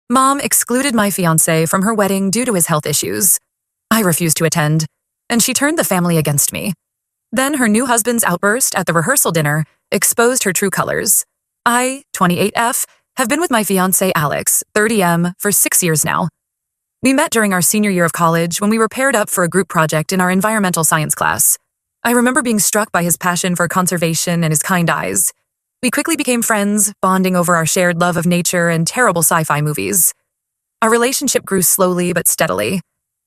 Mom excluded my fiancé from her wedding due to his health issues. I refused to attend, and she turned the family against me. Then her new husband's outburst at the rehearsal dinner exposed her true colors. I, 28F, have been with my fiancé Alex, 30M, for 6 years now. We met during our senior year of college when we were paired up for a group project in our environmental science class. I remember being struck by his passion for conservation and his kind eyes. We quickly became friends, bonding over our shared love of nature and terrible sci-fi movies. Our relationship grew slowly but steadily.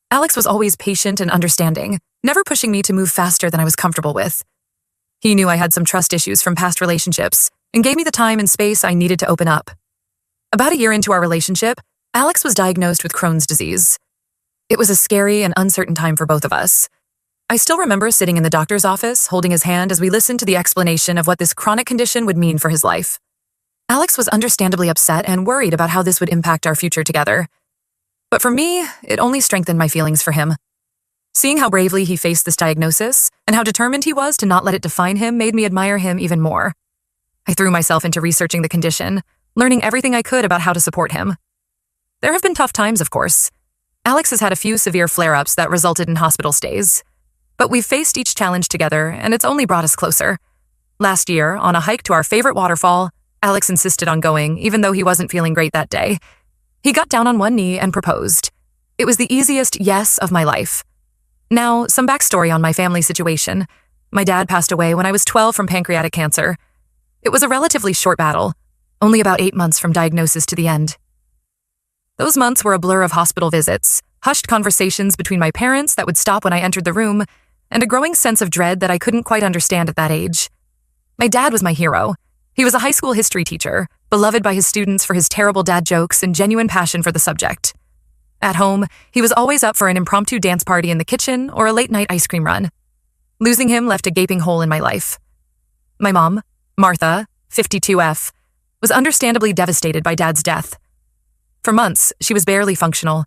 Alex was always patient and understanding, never pushing me to move faster than I was comfortable with. He knew I had some trust issues from past relationships and gave me the time and space I needed to open up. About a year into our relationship, Alex was diagnosed with Crohn's disease. It was a scary and uncertain time for both of us. I still remember sitting in the doctor's office, holding his hand as we listened to the explanation of what this chronic condition would mean for his life. Alex was understandably upset and worried about how this would impact our future together. But for me, it only strengthened my feelings for him. Seeing how bravely he faced this diagnosis and how determined he was to not let it define him made me admire him even more. I threw myself into researching the condition, learning everything I could about how to support him. There have been tough times, of course. Alex has had a few severe flare-ups that resulted in hospital stays. But we've faced each challenge together, and it's only brought us closer. Last year, on a hike to our favorite waterfall, Alex insisted on going, even though he wasn't feeling great that day. He got down on one knee and proposed. It was the easiest yes of my life. Now, some backstory on my family situation. My dad passed away when I was 12 from pancreatic cancer. It was a relatively short battle, only about 8 months from diagnosis to the end. Those months were a blur of hospital visits, hushed conversations between my parents that would stop when I entered the room, and a growing sense of dread that I couldn't quite understand at that age. My dad was my hero. He was a high school history teacher, beloved by his students for his terrible dad jokes and genuine passion for the subject. At home, he was always up for an impromptu dance party in the kitchen or a late-night ice cream run. Losing him left a gaping hole in my life. My mom, Martha, 52F, was understandably devastated by Dad's death. For months, she was barely functional.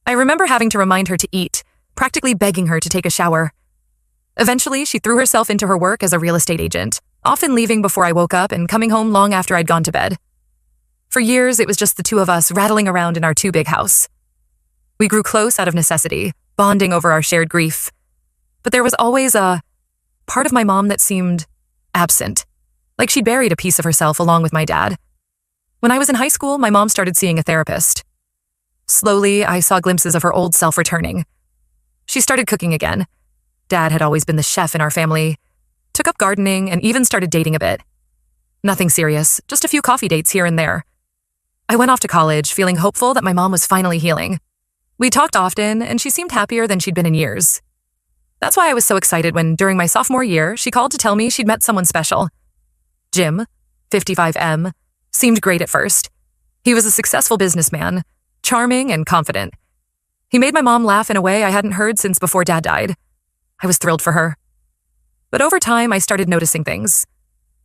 I remember having to remind her to eat, practically begging her to take a shower. Eventually, she threw herself into her work as a real estate agent, often leaving before I woke up and coming home long after I'd gone to bed. For years, it was just the two of us rattling around in our too-big house. We grew close out of necessity, bonding over our shared grief. But there was always a part of my mom that seemed absent, like she'd buried a piece of herself along with my dad. When I was in high school, my mom started seeing a therapist. Slowly, I saw glimpses of her old self returning. She started cooking again. Dad had always been the chef in our family, took up gardening, and even started dating a bit. Nothing serious, just a few coffee dates here and there. I went off to college, feeling hopeful that my mom was finally healing. We talked often, and she seemed happier than she'd been in years. That's why I was so excited when, during my sophomore year, she called to tell me she'd met someone special. Jim, 55M, seemed great at first. He was a successful businessman, charming and confident. He made my mom laugh in a way I hadn't heard since before Dad died. I was thrilled for her. But over time, I started noticing things.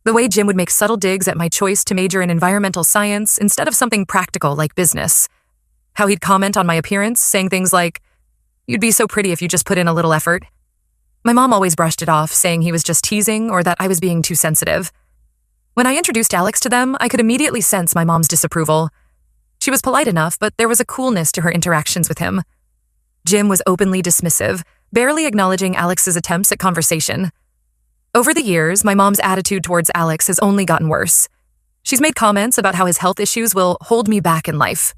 The way Jim would make subtle digs at my choice to major in environmental science instead of something practical like business. How he'd comment on my appearance, saying things like, "You'd be so pretty if you just put in a little effort." My mom always brushed it off, saying he was just teasing or that I was being too sensitive. When I introduced Alex to them, I could immediately sense my mom's disapproval. She was polite enough, but there was a coolness to her interactions with him. Jim was openly dismissive, barely acknowledging Alex's attempts at conversation. Over the years, my mom's attitude towards Alex has only gotten worse. She's made comments about how his health issues will hold me back in life.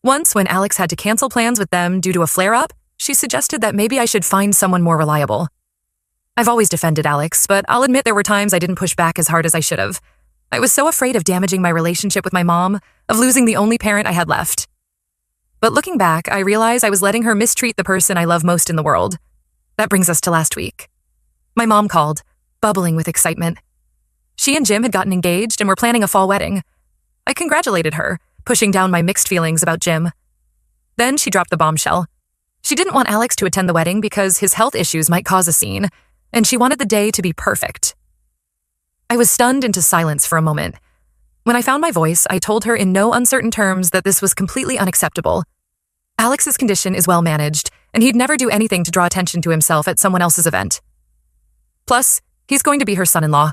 Once, when Alex had to cancel plans with them due to a flare-up, she suggested that maybe I should find someone more reliable. I've always defended Alex, but I'll admit there were times I didn't push back as hard as I should have. I was so afraid of damaging my relationship with my mom, of losing the only parent I had left. But looking back, I realize I was letting her mistreat the person I love most in the world. That brings us to last week. My mom called, bubbling with excitement. She and Jim had gotten engaged and were planning a fall wedding. I congratulated her, pushing down my mixed feelings about Jim. Then she dropped the bombshell. She didn't want Alex to attend the wedding because his health issues might cause a scene, and she wanted the day to be perfect. I was stunned into silence for a moment. When I found my voice, I told her in no uncertain terms that this was completely unacceptable. Alex's condition is well managed, and he'd never do anything to draw attention to himself at someone else's event. Plus, he's going to be her son-in-law.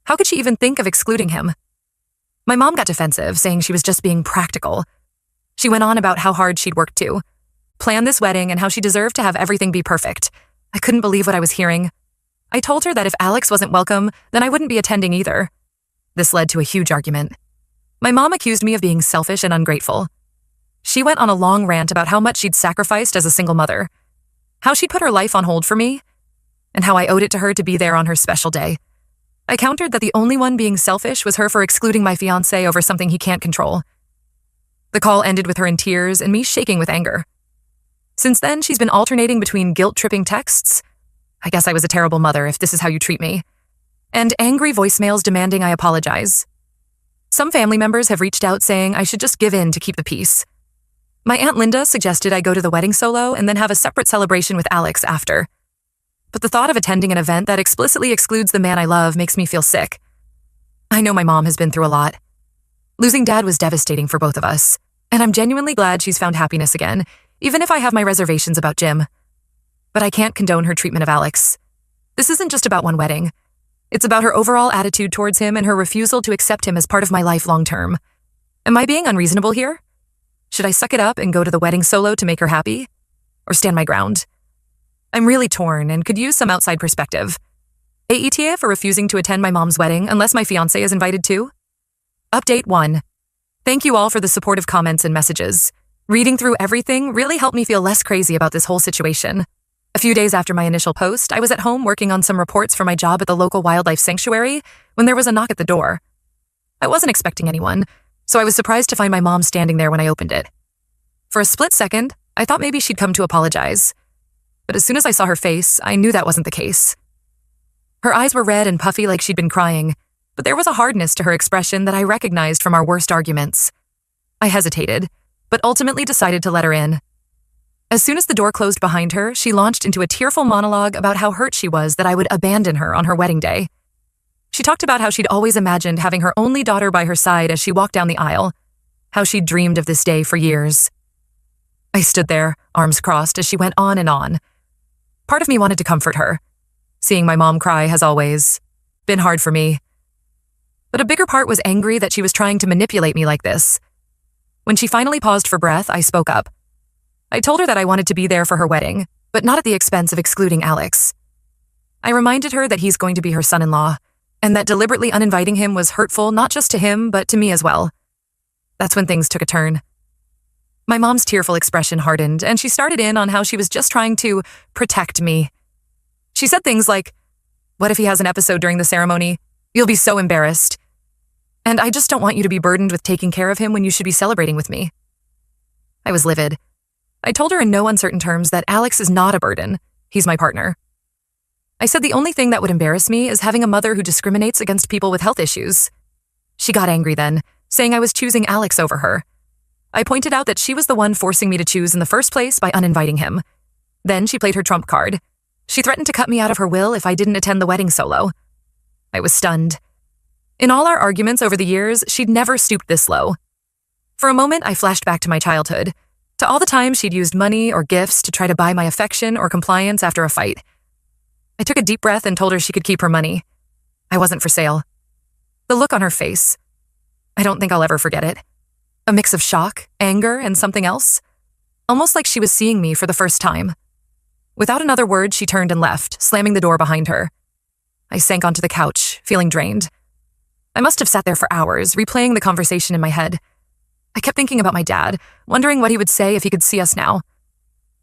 How could she even think of excluding him? My mom got defensive, saying she was just being practical. She went on about how hard she'd worked to plan this wedding and how she deserved to have everything be perfect. I couldn't believe what I was hearing. I told her that if Alex wasn't welcome, then I wouldn't be attending either. This led to a huge argument. My mom accused me of being selfish and ungrateful. She went on a long rant about how much she'd sacrificed as a single mother, how she'd put her life on hold for me, and how I owed it to her to be there on her special day. I countered that the only one being selfish was her for excluding my fiancé over something he can't control. The call ended with her in tears and me shaking with anger. Since then, she's been alternating between guilt-tripping texts, I guess I was a terrible mother if this is how you treat me, and angry voicemails demanding I apologize. Some family members have reached out saying I should just give in to keep the peace. My Aunt Linda suggested I go to the wedding solo and then have a separate celebration with Alex after. But the thought of attending an event that explicitly excludes the man I love makes me feel sick. I know my mom has been through a lot. Losing Dad was devastating for both of us, and I'm genuinely glad she's found happiness again, even if I have my reservations about Jim. But I can't condone her treatment of Alex. This isn't just about one wedding. It's about her overall attitude towards him and her refusal to accept him as part of my life long term. Am I being unreasonable here? Should I suck it up and go to the wedding solo to make her happy? Or stand my ground? I'm really torn and could use some outside perspective. AETA for refusing to attend my mom's wedding unless my fiancé is invited too? Update 1. Thank you all for the supportive comments and messages. Reading through everything really helped me feel less crazy about this whole situation. A few days after my initial post, I was at home working on some reports for my job at the local wildlife sanctuary when there was a knock at the door. I wasn't expecting anyone, so I was surprised to find my mom standing there when I opened it. For a split second, I thought maybe she'd come to apologize. But as soon as I saw her face, I knew that wasn't the case. Her eyes were red and puffy like she'd been crying, but there was a hardness to her expression that I recognized from our worst arguments. I hesitated, but ultimately decided to let her in. As soon as the door closed behind her, she launched into a tearful monologue about how hurt she was that I would abandon her on her wedding day. She talked about how she'd always imagined having her only daughter by her side as she walked down the aisle, how she'd dreamed of this day for years. I stood there, arms crossed, as she went on and on. Part of me wanted to comfort her. Seeing my mom cry has always been hard for me. But a bigger part was angry that she was trying to manipulate me like this. When she finally paused for breath, I spoke up. I told her that I wanted to be there for her wedding, but not at the expense of excluding Alex. I reminded her that he's going to be her son-in-law, and that deliberately uninviting him was hurtful not just to him, but to me as well. That's when things took a turn. My mom's tearful expression hardened, and she started in on how she was just trying to protect me. She said things like, "What if he has an episode during the ceremony? You'll be so embarrassed. And I just don't want you to be burdened with taking care of him when you should be celebrating with me." I was livid. I told her in no uncertain terms that Alex is not a burden. He's my partner. I said the only thing that would embarrass me is having a mother who discriminates against people with health issues. She got angry then, saying I was choosing Alex over her. I pointed out that she was the one forcing me to choose in the first place by uninviting him. Then she played her trump card. She threatened to cut me out of her will if I didn't attend the wedding solo. I was stunned. In all our arguments over the years, she'd never stooped this low. For a moment, I flashed back to my childhood, to all the times she'd used money or gifts to try to buy my affection or compliance after a fight. I took a deep breath and told her she could keep her money. I wasn't for sale. The look on her face, I don't think I'll ever forget it. A mix of shock, anger, and something else. Almost like she was seeing me for the first time. Without another word, she turned and left, slamming the door behind her. I sank onto the couch, feeling drained. I must have sat there for hours, replaying the conversation in my head. I kept thinking about my dad, wondering what he would say if he could see us now.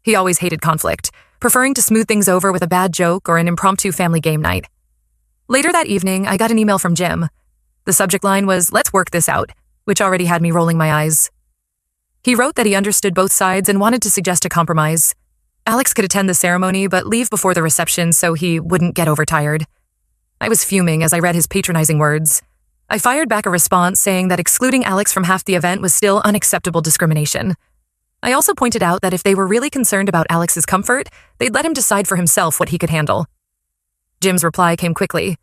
He always hated conflict, preferring to smooth things over with a bad joke or an impromptu family game night. Later that evening, I got an email from Jim. The subject line was, "Let's work this out," which already had me rolling my eyes. He wrote that he understood both sides and wanted to suggest a compromise. Alex could attend the ceremony but leave before the reception so he wouldn't get overtired. I was fuming as I read his patronizing words. I fired back a response saying that excluding Alex from half the event was still unacceptable discrimination. I also pointed out that if they were really concerned about Alex's comfort, they'd let him decide for himself what he could handle. Jim's reply came quickly.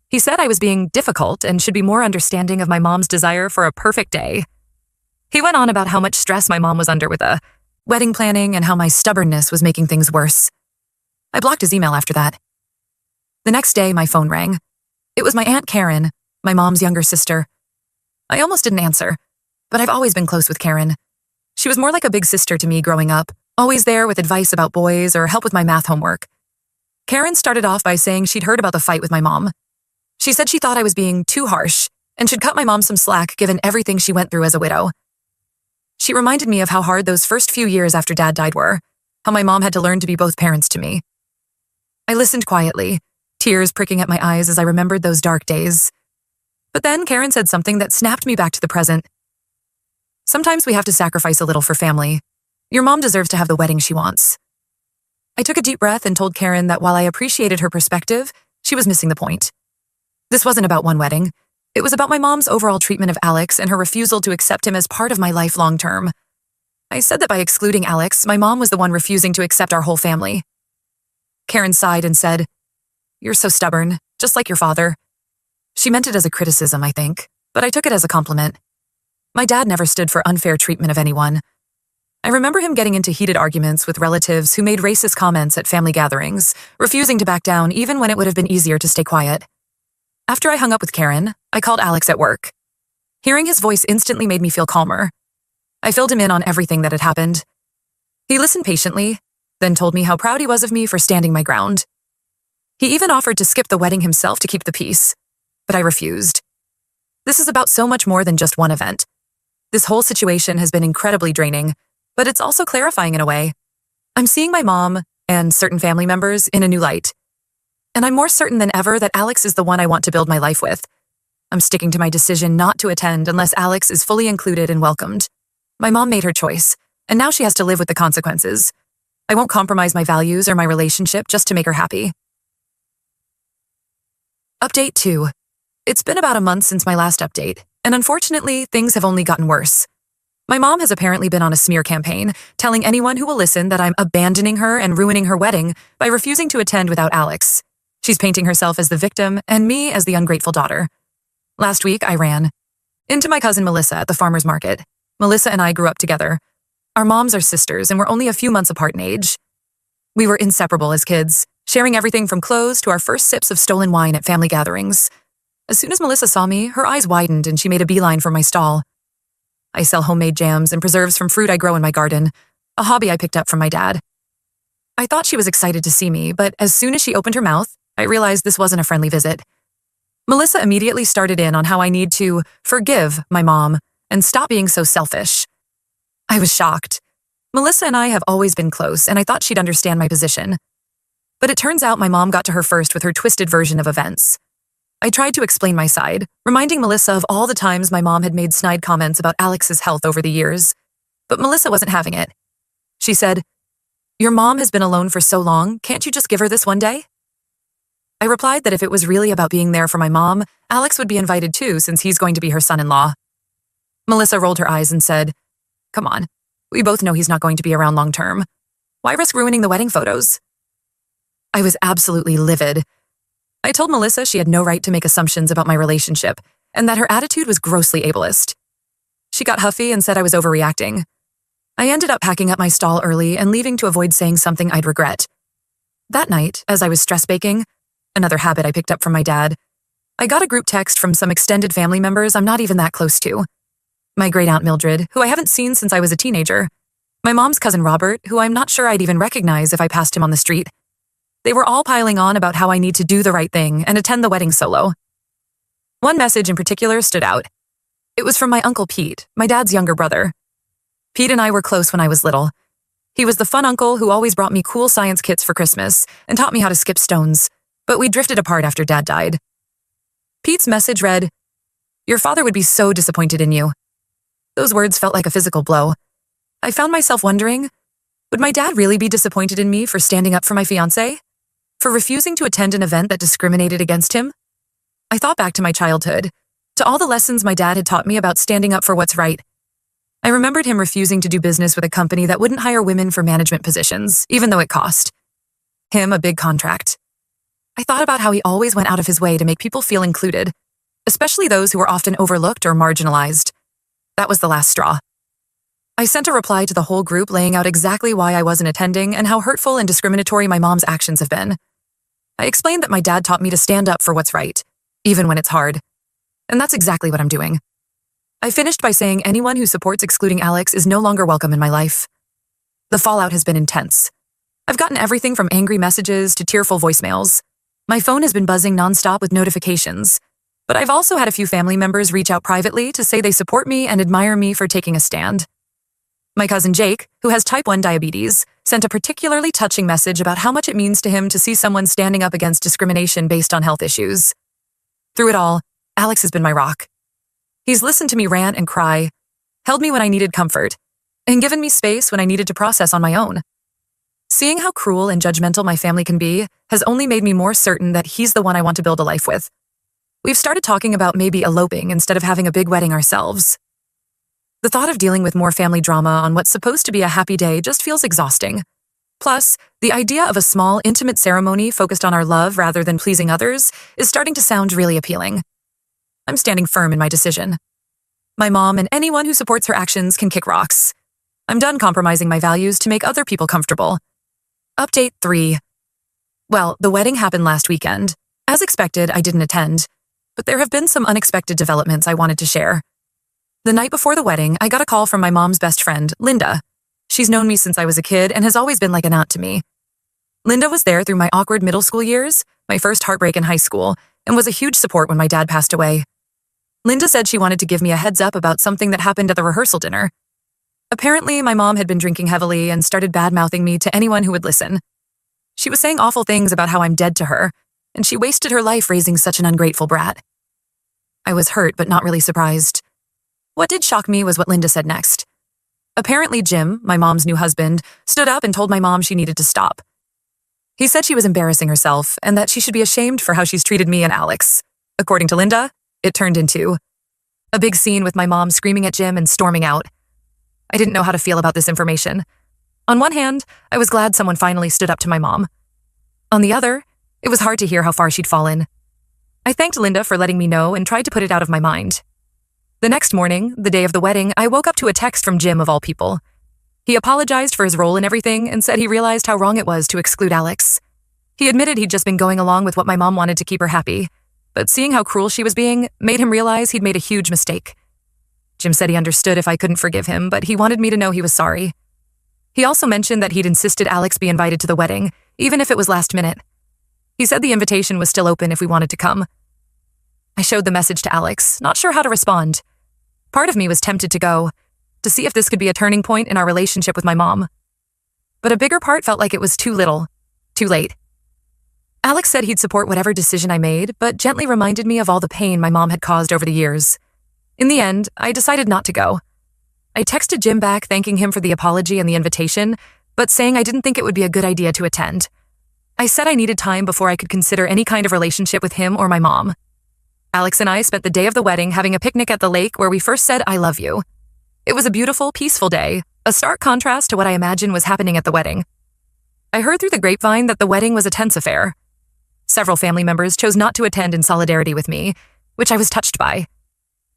He said I was being difficult and should be more understanding of my mom's desire for a perfect day. He went on about how much stress my mom was under with the wedding planning and how my stubbornness was making things worse. I blocked his email after that. The next day, my phone rang. It was my Aunt Karen, my mom's younger sister. I almost didn't answer, but I've always been close with Karen. She was more like a big sister to me growing up, always there with advice about boys or help with my math homework. Karen started off by saying she'd heard about the fight with my mom. She said she thought I was being too harsh and should cut my mom some slack given everything she went through as a widow. She reminded me of how hard those first few years after Dad died were, how my mom had to learn to be both parents to me. I listened quietly, tears pricking at my eyes as I remembered those dark days. But then Karen said something that snapped me back to the present. Sometimes we have to sacrifice a little for family. Your mom deserves to have the wedding she wants. I took a deep breath and told Karen that while I appreciated her perspective, she was missing the point. This wasn't about one wedding. It was about my mom's overall treatment of Alex and her refusal to accept him as part of my life long term. I said that by excluding Alex, my mom was the one refusing to accept our whole family. Karen sighed and said, "You're so stubborn, just like your father." She meant it as a criticism, I think, but I took it as a compliment. My dad never stood for unfair treatment of anyone. I remember him getting into heated arguments with relatives who made racist comments at family gatherings, refusing to back down even when it would have been easier to stay quiet. After I hung up with Karen, I called Alex at work. Hearing his voice instantly made me feel calmer. I filled him in on everything that had happened. He listened patiently, then told me how proud he was of me for standing my ground. He even offered to skip the wedding himself to keep the peace, but I refused. This is about so much more than just one event. This whole situation has been incredibly draining, but it's also clarifying in a way. I'm seeing my mom and certain family members in a new light. And I'm more certain than ever that Alex is the one I want to build my life with. I'm sticking to my decision not to attend unless Alex is fully included and welcomed. My mom made her choice, and now she has to live with the consequences. I won't compromise my values or my relationship just to make her happy. Update 2. It's been about a month since my last update, and unfortunately, things have only gotten worse. My mom has apparently been on a smear campaign, telling anyone who will listen that I'm abandoning her and ruining her wedding by refusing to attend without Alex. She's painting herself as the victim and me as the ungrateful daughter. Last week, I ran into my cousin Melissa at the farmer's market. Melissa and I grew up together. Our moms are sisters and we're only a few months apart in age. We were inseparable as kids, sharing everything from clothes to our first sips of stolen wine at family gatherings. As soon as Melissa saw me, her eyes widened and she made a beeline for my stall. I sell homemade jams and preserves from fruit I grow in my garden, a hobby I picked up from my dad. I thought she was excited to see me, but as soon as she opened her mouth, I realized this wasn't a friendly visit. Melissa immediately started in on how I need to forgive my mom and stop being so selfish. I was shocked. Melissa and I have always been close, and I thought she'd understand my position. But it turns out my mom got to her first with her twisted version of events. I tried to explain my side, reminding Melissa of all the times my mom had made snide comments about Alex's health over the years. But Melissa wasn't having it. She said, "Your mom has been alone for so long, can't you just give her this one day?" I replied that if it was really about being there for my mom, Alex would be invited too since he's going to be her son-in-law. Melissa rolled her eyes and said, "Come on, we both know he's not going to be around long term. Why risk ruining the wedding photos?" I was absolutely livid. I told Melissa she had no right to make assumptions about my relationship and that her attitude was grossly ableist. She got huffy and said I was overreacting. I ended up packing up my stall early and leaving to avoid saying something I'd regret. That night, as I was stress baking, another habit I picked up from my dad, I got a group text from some extended family members I'm not even that close to. My great-aunt Mildred, who I haven't seen since I was a teenager. My mom's cousin Robert, who I'm not sure I'd even recognize if I passed him on the street. They were all piling on about how I need to do the right thing and attend the wedding solo. One message in particular stood out. It was from my Uncle Pete, my dad's younger brother. Pete and I were close when I was little. He was the fun uncle who always brought me cool science kits for Christmas and taught me how to skip stones, but we drifted apart after Dad died. Pete's message read, "Your father would be so disappointed in you." Those words felt like a physical blow. I found myself wondering, would my dad really be disappointed in me for standing up for my fiancé? For refusing to attend an event that discriminated against him? I thought back to my childhood, to all the lessons my dad had taught me about standing up for what's right. I remembered him refusing to do business with a company that wouldn't hire women for management positions, even though it cost him a big contract. I thought about how he always went out of his way to make people feel included, especially those who were often overlooked or marginalized. That was the last straw. I sent a reply to the whole group laying out exactly why I wasn't attending and how hurtful and discriminatory my mom's actions have been. I explained that my dad taught me to stand up for what's right, even when it's hard. And that's exactly what I'm doing. I finished by saying anyone who supports excluding Alex is no longer welcome in my life. The fallout has been intense. I've gotten everything from angry messages to tearful voicemails. My phone has been buzzing nonstop with notifications. But I've also had a few family members reach out privately to say they support me and admire me for taking a stand. My cousin Jake, who has type 1 diabetes, sent a particularly touching message about how much it means to him to see someone standing up against discrimination based on health issues. Through it all, Alex has been my rock. He's listened to me rant and cry, held me when I needed comfort, and given me space when I needed to process on my own. Seeing how cruel and judgmental my family can be has only made me more certain that he's the one I want to build a life with. We've started talking about maybe eloping instead of having a big wedding ourselves. The thought of dealing with more family drama on what's supposed to be a happy day just feels exhausting. Plus, the idea of a small, intimate ceremony focused on our love rather than pleasing others is starting to sound really appealing. I'm standing firm in my decision. My mom and anyone who supports her actions can kick rocks. I'm done compromising my values to make other people comfortable. Update 3. Well, the wedding happened last weekend. As expected, I didn't attend, but there have been some unexpected developments I wanted to share. The night before the wedding, I got a call from my mom's best friend, Linda. She's known me since I was a kid and has always been like an aunt to me. Linda was there through my awkward middle school years, my first heartbreak in high school, and was a huge support when my dad passed away. Linda said she wanted to give me a heads up about something that happened at the rehearsal dinner. Apparently, my mom had been drinking heavily and started bad-mouthing me to anyone who would listen. She was saying awful things about how I'm dead to her, and she wasted her life raising such an ungrateful brat. I was hurt, but not really surprised. What did shock me was what Linda said next. Apparently, Jim, my mom's new husband, stood up and told my mom she needed to stop. He said she was embarrassing herself and that she should be ashamed for how she's treated me and Alex. According to Linda, it turned into a big scene with my mom screaming at Jim and storming out. I didn't know how to feel about this information. On one hand, I was glad someone finally stood up to my mom. On the other, it was hard to hear how far she'd fallen. I thanked Linda for letting me know and tried to put it out of my mind. The next morning, the day of the wedding, I woke up to a text from Jim of all people. He apologized for his role in everything and said he realized how wrong it was to exclude Alex. He admitted he'd just been going along with what my mom wanted to keep her happy, but seeing how cruel she was being made him realize he'd made a huge mistake. Jim said he understood if I couldn't forgive him, but he wanted me to know he was sorry. He also mentioned that he'd insisted Alex be invited to the wedding, even if it was last minute. He said the invitation was still open if we wanted to come. I showed the message to Alex, not sure how to respond. Part of me was tempted to go, to see if this could be a turning point in our relationship with my mom. But a bigger part felt like it was too little, too late. Alex said he'd support whatever decision I made, but gently reminded me of all the pain my mom had caused over the years. In the end, I decided not to go. I texted Jim back thanking him for the apology and the invitation, but saying I didn't think it would be a good idea to attend. I said I needed time before I could consider any kind of relationship with him or my mom. Alex and I spent the day of the wedding having a picnic at the lake where we first said I love you. It was a beautiful, peaceful day, a stark contrast to what I imagined was happening at the wedding. I heard through the grapevine that the wedding was a tense affair. Several family members chose not to attend in solidarity with me, which I was touched by.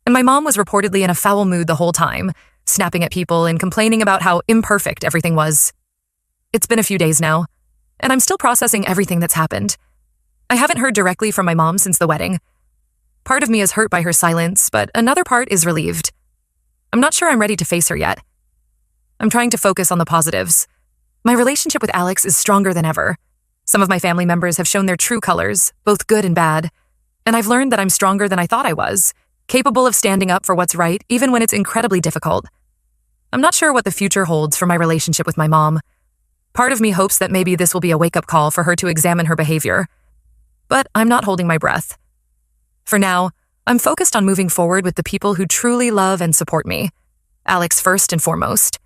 And my mom was reportedly in a foul mood the whole time, snapping at people and complaining about how imperfect everything was. It's been a few days now, and I'm still processing everything that's happened. I haven't heard directly from my mom since the wedding. Part of me is hurt by her silence, but another part is relieved. I'm not sure I'm ready to face her yet. I'm trying to focus on the positives. My relationship with Alex is stronger than ever. Some of my family members have shown their true colors, both good and bad, and I've learned that I'm stronger than I thought I was, capable of standing up for what's right even when it's incredibly difficult. I'm not sure what the future holds for my relationship with my mom. Part of me hopes that maybe this will be a wake-up call for her to examine her behavior. But I'm not holding my breath. For now, I'm focused on moving forward with the people who truly love and support me. Alex first and foremost.